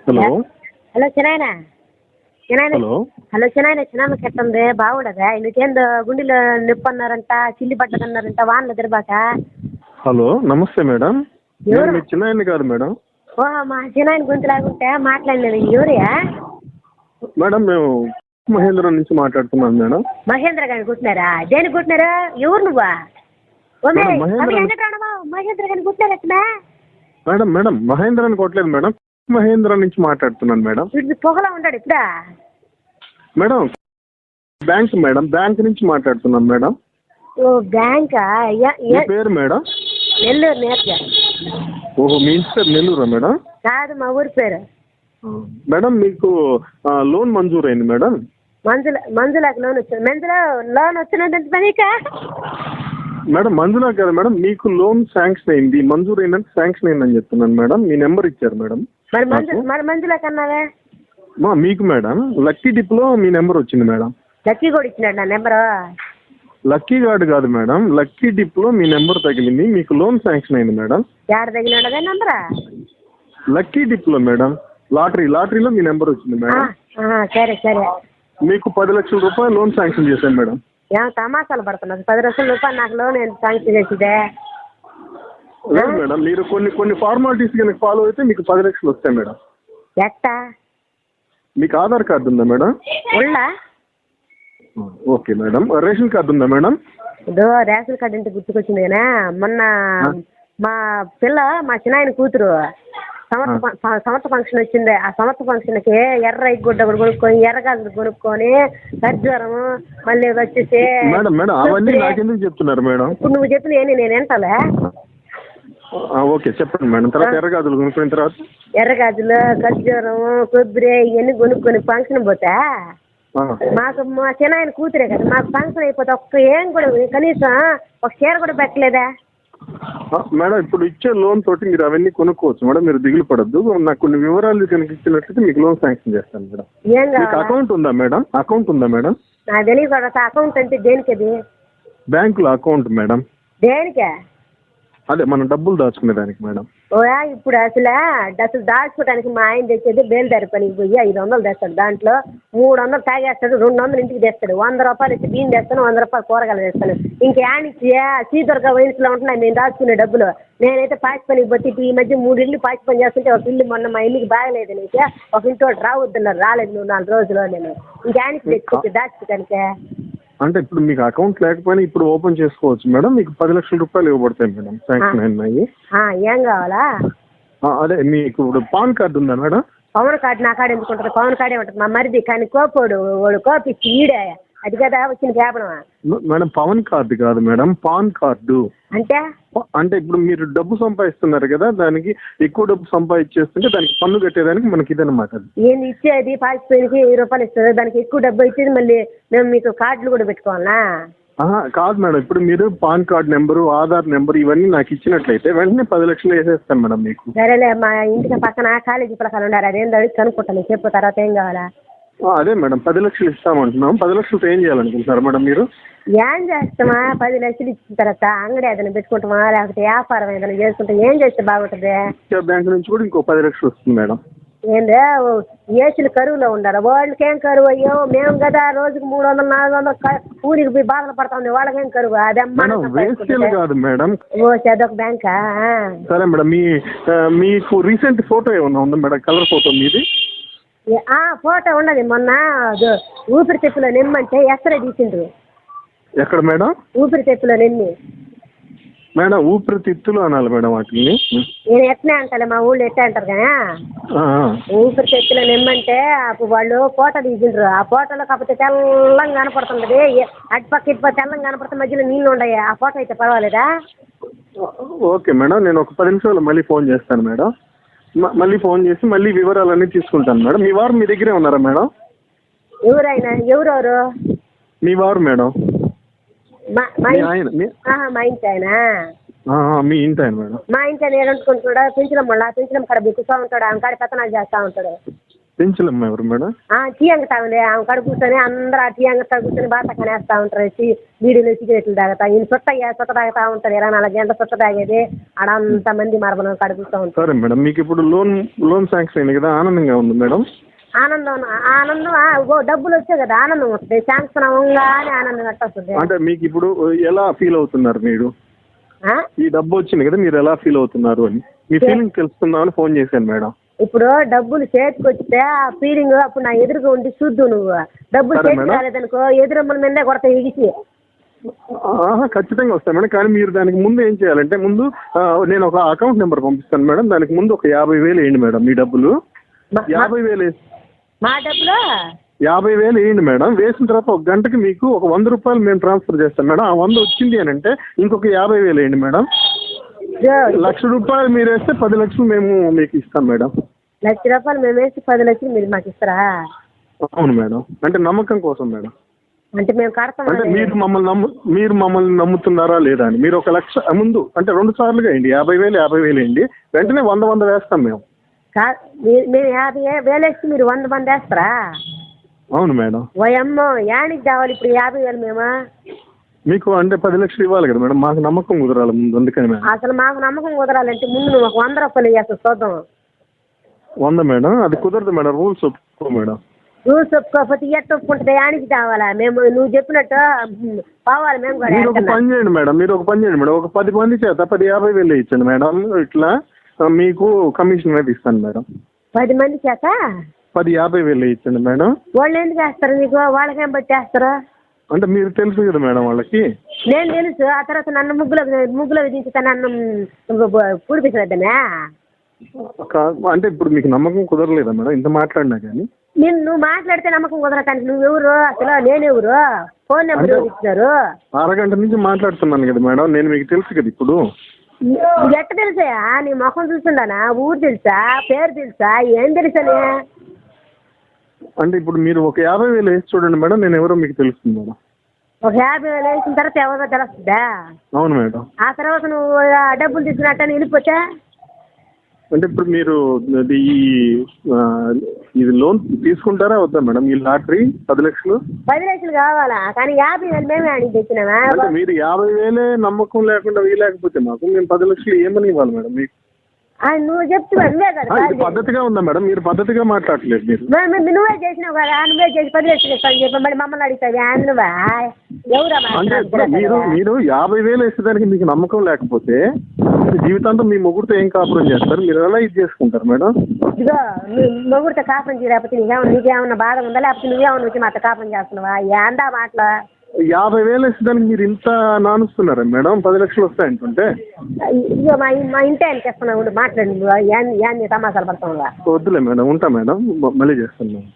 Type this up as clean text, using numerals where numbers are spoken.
Hello hello చిన్నాయన చిన్నాయన hello hello చిన్నాయన చిన్నమ్మకి ఎట్టుంది బాగుండదా నీకేందో గుండెలో నొప్పి అన్నారంట చిల్లి పడ్డదన్నారంట వానలు తిరబాక. హలో నమస్తే మేడం. ఎవరు? మీ చిన్నాయన్ని కాదు మేడం. ఓహో మా చిన్నాయన గొంతులాగుంటే మాట్లాడలేదు. ఎవరియా? మేడం మేము మహేంద్ర నుంచి మాట్లాడుతున్నాను మేడం. మహేంద్ర గారిని కుట్టినారా? దేనికి కుట్టినారు? ఎవరు నువ్వా? ఓ మేడం, మహేంద్ర మహేంద్ర గారిని కుట్టినారట్నా? మేడం మేడం మహేంద్ర అని కొట్టలేదు మేడం. మహేంద్ర నుంచి మాట్లాడుతున్నాను మేడం. వీడు పొగలా ఉన్నాడు ఇప్పుడా? మేడం బ్యాంక్ నుంచి మాట్లాడుతున్నాను మేడం. ఓ బ్యాంకా? మీ పేరు మేడం? నెల్లూరు నేర్గా. ఓహో, మీ ఇంటి పేరు నెల్లూరా మేడం? కాదు, మా ఊరి పేరు. మేడం మీకు లోన్ మంజూరైంది మేడం. మంజులాకి లోన్ వచ్చింది. లోన్ వచ్చినట్టు పనికా? మేడం మంజులా కాదు మేడం, మీకు లోన్ శాంక్షన్ అయింది, మంజూరు అయిందంటే శాంక్షన్ అయిందని చెప్తున్నాను మేడం. మీ నెంబర్ ఇచ్చారు మేడం. మరి మంజులాకి అన్నావే? మీకు మేడం లక్కీ డిప్లో మీ నెంబర్ వచ్చింది మేడం. లక్కీ కూడా ఇచ్చినాడు నా నెంబరు. లక్కీ కార్డు కాదు మేడం, లక్కీ డిప్లో మీ నెంబర్ తగిలింది, మీకు లోన్ శాంక్షన్ అయింది మేడం. ఎక్కడ తగిలినదే నెంబరా? లక్కీ డిప్లో మేడం, లాటరీలో మీ నెంబర్ వచ్చింది మేడం. సరే సరే. మీకు 10 లక్షల రూపాయలు లోన్ శాంక్షన్ చేశాను మేడం. ఏమో తమాషాలు పడుతున్నారు. 10 లక్షల రూపాయలు నాకు లోన్ శాంక్షన్ చేసిదే? లేదు మేడం, మీరు కొన్ని ఫార్మాలిటీస్ కనుక ఫాలో అయితే మీకు 10 లక్షలు వస్తాయి మేడం. ఎట్టా? మీకు ఆధార్ కార్డు ఉందా మేడం? ఉళ్ళా? Okay madam. రేషన్ కార్డు ఉందా మేడం? ఇదో రేషన్ కార్డు అంటే గుర్తుకొచ్చింది కానీ మొన్న మా చిన్నాయన కూతురు సమర్థ ఫంక్షన్ వచ్చింది. ఆ సమర్థ ఫంక్షన్కి ఎర్ర గుడ్డ కొనుక్కొని, ఎర్రగాజులు కొనుక్కొని, ఖర్జూరము మళ్ళీ వచ్చేసి మేడం అవన్నీ నాకెందుకు చెప్తున్నారు మేడం? ఇప్పుడు నువ్వు చెప్పిన నేను వింటాలే. ఓకే చెప్పండి మేడం. తర్వాత ఎర్రగాజులు కొనుక్కున్న తర్వాత ఎర్రగాజులు, ఖర్జూరము, కొబ్బరి ఇవన్నీ కొనుక్కొని ఫంక్షన్ పోతా మాకు మా చిన్నాయన కూతురే కదా, మాకు ఫంక్షన్ అయిపోతే ఏం కూడా కనీసం ఒక చీర కూడా పెట్టలేదా? మేడం ఇప్పుడు ఇచ్చే లోన్ తోటి మీరు అవన్నీ కొనుక్కోవచ్చు మేడం, మీరు దిగులు పడద్దు. నాకు కొన్ని వివరాలు కనుక ఇచ్చినట్లయితే మీకు లోన్ శాంక్షన్ చేస్తాను మేడం. ఏం కావాలి? అకౌంట్ ఉందా మేడం? నాకు తెలియదు. అకౌంట్ అంటే దేనికి? అది బ్యాంకులో అకౌంట్ మేడం. దేనికే? అదే మనం డబ్బులు దాచుకునే దానికి మేడం. ఓయా ఇప్పుడు అసలు దాచుకోవడానికి మా ఆయన తెచ్చేది బేల్దారి పనికి పోయి 500 తెస్తాడు. దాంట్లో 300 తాగేస్తాడు, 200 ఇంటికి తెస్తాడు. 100 రూపాయలు ఇచ్చి బియ్యం తెస్తాను, 100 రూపాయలు కూరగాయలు తెస్తాను. ఇంకేనిచ్చి శ్రీదుర్గ వయసులో ఉంటున్నాయి మేము దాచుకునే డబ్బులు. నేనైతే పాచి పనికి పోతే ఈ మధ్య 3 ఇళ్ళు పాచి పని చేస్తుంటే ఒక ఇల్లు మొన్న మా ఇల్లుకి బాగలేదు నీకు, ఒక ఇంటి రావద్దున్నారు, రాలేదు నువ్వు 4 రోజులు. నేను ఇంకేనికి తెచ్చి దాచుకోవడానికి? అంటే ఇప్పుడు మీకు అకౌంట్ లేకపోయినా ఇప్పుడు ఓపెన్ చేసుకోవచ్చు మేడం. మీకు 10 లక్షల రూపాయలు ఇవ్వబడతాయి మేడం శాంక్షన్ అయినాయి. ఏం కావాలా? అదే మీకు ఇప్పుడు పాన్ కార్డు ఉందా మేడం? పవన్ కార్డు నా కాడ ఎందుకు ఉంటుంది? పవన్ కార్డే ఉంటుంది మా మరిది. కానీ కోపోడు వాడు కోపిచ్చి ఈడే అది కదా వచ్చిన కేపడం. మేడం పవన్ కార్డు కాదు మేడం, పాన్ కార్డు. అంటే ఇప్పుడు మీరు డబ్బు సంపాదిస్తున్నారు కదా, దానికి ఎక్కువ డబ్బు సంపాదించేస్తుంటే దానికి పన్ను కట్టేదానికి మనకి ఇదన్నమాట. ఏంది ఇచ్చేది? పాచిపోయినకి 1000 రూపాయలు ఇస్తుంది, దానికి ఎక్కువ డబ్బు ఇచ్చేది మళ్ళీ మేము మీకు కార్డులు కూడా పెట్టుకోవాలా? కాదు మేడం, ఇప్పుడు మీరు pan card number, Aadhaar number ఇవన్నీ నాకు ఇచ్చినట్లయితే వెంటనే 10 లక్షలు వేసేస్తాను మేడం మీకు. సరేలే, మా ఇంటికి పక్కన కాలేజీ పిల్లకాయలు ఉన్నారు, అదేందో అడిగి కనుక్కుంటాను. చెప్పు తర్వాత ఏం కావాలా? అదే మేడం 10 లక్షలు ఇస్తామంటున్నాం. 10 లక్షలతో ఏం చేయాలనుకుంటున్నారు మేడం మీరు? ఏం చేస్తామా? 10 లక్షలు ఇచ్చిన తర్వాత అంగడి ఏదైనా పెట్టుకుంటామా, లేకపోతే వ్యాపారం ఏదైనా చేసుకుంటాం? ఏం చేస్తే బాగుంటుంది? బ్యాంక్ నుంచి కూడా ఇంకో 10 లక్షలు వస్తుంది మేడం. ఏందే ఏసీలు కరువులో ఉండాలి, వాళ్ళకేం కరువు? అయ్యో మేము కదా రోజుకి 300 400 ఊరికి పోయి బాధలు పడతా ఉంది, వాళ్ళకేం కరువు? అదమ్మా కాదు మేడం. ఓ చదొక బ్యాంకా? సరే మేడం, మీకు రీసెంట్ ఫోటో ఏమన్నా ఉందా మేడం? కలర్ ఫోటో మీది? ఫోటో ఉన్నది. మొన్న ఊపిరితిత్తులో నిమ్మంటే ఎక్స్రే తీసిండ్రు. ఎక్కడ మేడం? ఊపిరితిత్తులో నిమ్మి. మేడం ఊపిరితిత్తులు అనాలి మేడం వాటిని. నేను ఎట్నే అంటాలే, మా ఊళ్ళో ఎట్లా అంటారు కదా. ఊపిరితిత్తులో నిమ్మంటే అప్పుడు వాళ్ళు ఫోటో తీసిండ్రు. ఆ ఫోటోలో కాకపోతే తెల్లంగా కనపడుతుంది, అటుపక్క ఇటుపక్క తెల్లంగా కనపడుతుంది, మధ్యలో నీళ్ళు ఉన్నాయి. ఆ ఫోటో అయితే పర్వాలేదా? ఓకే మేడం, నేను ఒక 10 నిమిషాలు మళ్ళీ ఫోన్ చేస్తాను మేడం. మళ్ళీ ఫోన్ చేసి మళ్ళీ వివరాలన్నీ తీసుకుంటాను మేడం. మీ వారు మీ దగ్గరే ఉన్నారా మేడం? ఎవరైనా? ఎవరెవరు? మీ వారు మేడం. మా ఇంటి ఆయన? మీ ఇంటి ఆయన మేడం. మా ఇంటి ఆయన ఏడుకుంటాడా? పెంచడం వల్ల పెంచడం కాడ బిక్కుతా ఉంటాడు, ఆమె కాడ పెత్తనాలు చేస్తూ ఉంటాడు. పెంచలేమ్మా ఎవరు మేడం? టీ అంగతావులే ఆమె కడ కూర్చొని అందరూ ఆ టీ అంగతా కూర్చొని బాగా కనేస్తూ ఉంటారు. బీడీలు సిగరెట్లు తాగుతా ఈయన చుట్ట తాగుతూ ఉంటారు. 24 గంటల చుట్ట తాగేది ఆడంత మంది మరమను కడ కూర్చో ఉంటారు. సరే మేడం, మీకు ఇప్పుడు లోన్ శాంక్షన్ అయింది కదా, ఆనందంగా ఉంది మేడం? ఆనందం డబ్బులు వచ్చాయి కదా ఆనందం వస్తుంది. శాంక్షన్ అవ్వగానే ఆనందం ఎట్ట వస్తుంది? అంటే మీకు ఇప్పుడు ఎలా ఫీల్ అవుతున్నారు మీరు? ఈ డబ్బు వచ్చింది కదా, మీరు ఎలా ఫీల్ అవుతున్నారు అని మీ ఫీలింగ్ తెలుసుకుందామని ఫోన్ చేశాను మేడం. ఇప్పుడు డబ్బులు చేతికి వస్తే ఆ ఫీలింగ్ అప్పుడు నా ఎదురుగా ఉండి చూద్దు. నువ్వు డబ్బులు చేతికి రాలేదనుకో ఎదురమ్మల మీదే కొడతా ఎగిసి. ఖచ్చితంగా వస్తాయి మేడం, కానీ మీరు దానికి ముందు ఏం చేయాలంటే ముందు నేను ఒక అకౌంట్ నెంబర్ పంపిస్తాను మేడం, దానికి ముందు ఒక 50,000 వేయండి మేడం. మీ డబ్బులు 50,000 మా డబ్బులు 50,000 వేయండి మేడం. వేసిన తర్వాత ఒక గంటకి మీకు ఒక 100 రూపాయలు మేము ట్రాన్స్ఫర్ చేస్తాం మేడం. ఆ 100 వచ్చింది అని అంటే ఇంకొక 50,000 వేయండి మేడం. 1,00,000 రూపాయలు మీరు వేస్తే 10 లక్షలు మేము మీకు ఇస్తాం మేడం. 1,00,000 రూపాయలు మేము వేసి 10 లక్షలు మీరు మాకు ఇస్తారా? అవును మేడం, అంటే నమ్మకం కోసం మేడం. అంటే మేము కడతాం అంటే మీరు మమ్మల్ని నమ్ముతున్నారా లేదా అని. మీరు 1,00,000 ముందు అంటే 2 సార్లుగా వేయండి. 50,000 వేయండి, వెంటనే 100 వేస్తాం మేము. మేము 50,000 వేసి మీరు 100 మంది వేస్తారా? అవును మేడం. ఓయమ్మో యానికి కావాలి ఇప్పుడు 50,000 మేము? మీకు అంటే 10 లక్షలు ఇవ్వాలి కదా మేడం, మాకు నమ్మకం కుదరాలి ముందు, అందుకని మేడం. అసలు మాకు నమ్మకం కుదరాలంటే ముందు నువ్వు ఒక 100 రూపాయలు ఇవ్వాలి చూద్దాం. 100 మేడం? అది కుదరదు మేడం, రూల్స్ ఒప్పుకో మేడం. రూల్స్ ఒప్పుకోకపోతే ఎట్ట ఒప్పుకుంటుంది? యానికి కావాలా? మేము నువ్వు చెప్పినట్టు పోవాలి మేము కూడా. మీరు ఒక పని చేయండి మేడం, ఒక 10 మంది చేత 50,000 ఇచ్చండి మేడం. ఇట్లా మీకు కమిషన్ మీద ఇస్తాను మేడం. 10 మంది చేత 50,000 ఇచ్చండి మేడం. వాళ్ళు ఎందుకు వేస్తారు నీకు? వాళ్ళకేం బట్టి వేస్తారు? అంటే మీరు తెలుసు కదా మేడం వాళ్ళకి. నేను తెలుసు. ఆ తర్వాత నన్ను ముగ్గులో విధించుతా నన్ను పూడిపించలేదనే. అంటే ఇప్పుడు మీకు నమ్మకం కుదరలేదా మేడం ఇంత మాట్లాడినా కానీ? నువ్వు మాట్లాడితే నమ్మకం కుదరటానికి నువ్వెవరు అసలు? నేనెవరు? ఫోన్ నెంబర్ ఎవరు ఇచ్చినారు? అరగంట నుంచి మాట్లాడుతున్నాను కదా మేడం, నేను మీకు తెలుసు కదా ఇప్పుడు. ఇది ఎట్ట తెలుసాయా? నీ ముఖం చూస్తుండానా? ఊరు తెలుసా? పేరు తెలుసా? ఏం తెలుసని? అంటే ఇప్పుడు మీరు ఒక 50,000 వేసి చూడండి మేడం, నేను ఎవరో మీకు తెలుస్తుంది మేడం. ఒక 50,000 వేసిన తర్వాత ఎవరో తెలుస్తుందా? అవును మేడం. ఆ తర్వాత నువ్వు డబ్బులు తీసుకున్నట్టు వెళ్ళిపోతే అంటే ఇప్పుడు మీరు ఇది లోన్ తీసుకుంటారా వద్దా మేడం? ఈ లాటరీ 10 లక్షలు 10 లక్షలు కావాలా? కానీ 50,000 మేమే అడిగి తెచ్చినామా? మీరు 50,000 నమ్మకం లేకుండా వీలేకపోతే మాకు మేము 10 లక్షలు ఏమని ఇవ్వాలి మేడం మీకు? నువ్వు చెప్తున్నా కదా. పద్ధతిగా ఉందా మేడం? మీరు పద్ధతిగా మాట్లాడలేదు. మీరు నువ్వే చేసినావు కదా, నువ్వే చేసి 10 లక్షలు ఇస్తాను చెప్పి మళ్ళీ మమ్మల్ని అడుగుతావు నువ్వా? అంటే మీరు 50,000 వేసేదానికి మీకు నమ్మకం లేకపోతే జీవితాంతం మీ మొగుడితో ఏం కాపురం చేస్తారు? మీరు ఎలా ఇది చేసుకుంటారు మేడం? ఇదిగో మొగుడితో కాపురం చేయలేకపోతే నీకేమన్నా బాధ ఉందా? లేకపోతే నువ్వేమన్నా వచ్చి మాతో కాపురం చేస్తున్నావా? ఏందా మాటలు? 50,000 వేసేదానికి మీరు ఇంత నానుస్తున్నారా మేడం? 10 లక్షలు వస్తాయంటుంటే ఇదిగో మా ఇంటి ఆయనకి ఇస్తున్నావు మాట్లాడి ఏంది తమాసాలు పడతావు? వద్దులే మేడం, ఉంటా మేడం, మళ్ళీ చేస్తాను మేడం.